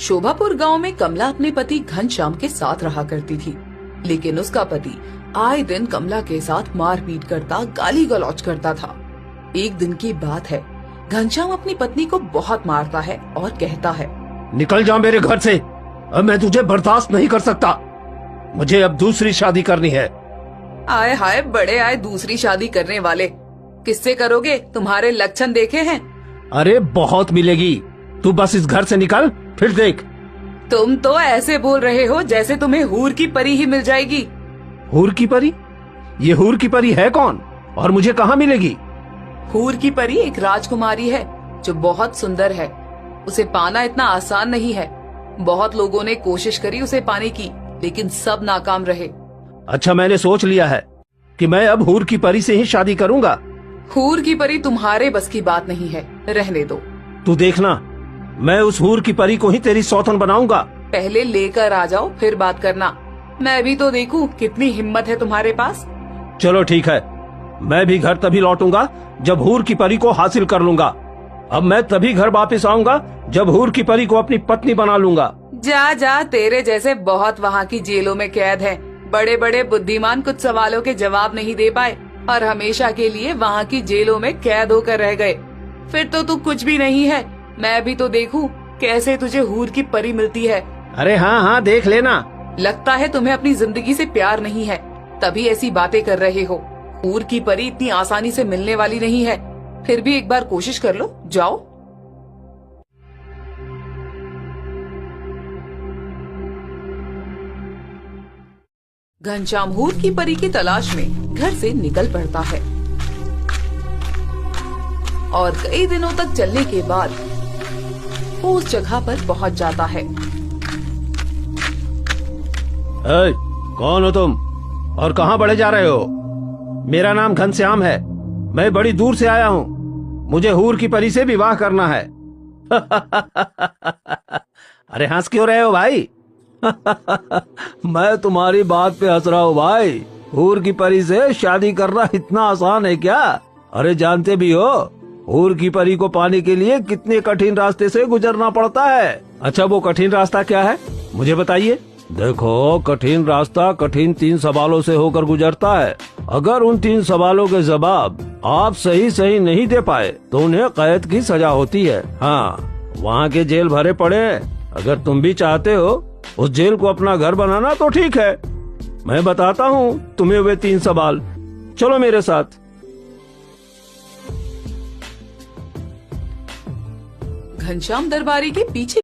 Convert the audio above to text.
शोभापुर गांव में कमला अपने पति घनश्याम के साथ रहा करती थी, लेकिन उसका पति आए दिन कमला के साथ मारपीट करता, गाली गलौज करता था। एक दिन की बात है, घनश्याम अपनी पत्नी को बहुत मारता है और कहता है, निकल जा मेरे घर से, अब मैं तुझे बर्दाश्त नहीं कर सकता। मुझे अब दूसरी शादी करनी है। आए हाय, बड़े आए दूसरी शादी करने वाले। किससे करोगे? तुम्हारे लक्षण देखे हैं। अरे बहुत मिलेगी, तू बस इस घर से निकल, फिर देख। तुम तो ऐसे बोल रहे हो जैसे तुम्हें हूर की परी ही मिल जाएगी। हूर की परी? ये हूर की परी है कौन और मुझे कहाँ मिलेगी? हूर की परी एक राजकुमारी है जो बहुत सुंदर है। उसे पाना इतना आसान नहीं है। बहुत लोगों ने कोशिश करी उसे पाने की, लेकिन सब नाकाम रहे। अच्छा, मैंने सोच लिया है कि मैं अब हूर की परी से ही शादी करूंगा। हूर की परी तुम्हारे बस की बात नहीं है, रहने दो। तू देखना, मैं उस हूर की परी को ही तेरी सौतन बनाऊंगा। पहले लेकर आ जाओ, फिर बात करना। मैं भी तो देखूं कितनी हिम्मत है तुम्हारे पास। चलो ठीक है, मैं भी घर तभी लौटूंगा जब हूर की परी को हासिल कर लूंगा। अब मैं तभी घर वापस आऊंगा जब हूर की परी को अपनी पत्नी बना लूंगा। जा जा, तेरे जैसे बहुत वहाँ की जेलों में कैद हैं। बड़े बड़े बुद्धिमान कुछ सवालों के जवाब नहीं दे पाए और हमेशा के लिए वहाँ की जेलों में कैद होकर रह गए। फिर तो तू कुछ भी नहीं है। मैं भी तो देखूं कैसे तुझे हूर की परी मिलती है। अरे हाँ हाँ, देख लेना। लगता है तुम्हें अपनी जिंदगी से प्यार नहीं है, तभी ऐसी बातें कर रहे हो। हूर की परी इतनी आसानी से मिलने वाली नहीं है। फिर भी एक बार कोशिश कर लो, जाओ। घनश्याम हूर की परी की तलाश में घर से निकल पड़ता है और कई दिनों तक चलने के बाद वो उस जगह पर पहुंच जाता है। कौन हो तुम और कहाँ बढ़े जा रहे हो? मेरा नाम घनश्याम है, मैं बड़ी दूर से आया हूँ। मुझे हूर की परी से विवाह करना है। अरे हंस क्यों रहे हो भाई? मैं तुम्हारी बात पे हंस रहा हूँ भाई। हूर की परी से शादी करना इतना आसान है क्या? अरे जानते भी हो हूर की परी को पाने के लिए कितने कठिन रास्ते से गुजरना पड़ता है। अच्छा, वो कठिन रास्ता क्या है मुझे बताइए। देखो, कठिन रास्ता कठिन 3 सवालों से होकर गुजरता है। अगर उन 3 सवालों के जवाब आप सही नहीं दे पाए तो उन्हें कैद की सजा होती है। हाँ, वहाँ के जेल भरे पड़े। अगर तुम भी चाहते हो उस जेल को अपना घर बनाना तो ठीक है, मैं बताता हूँ तुम्हें वे 3 सवाल। चलो मेरे साथ। घनश्याम दरबारी के पीछे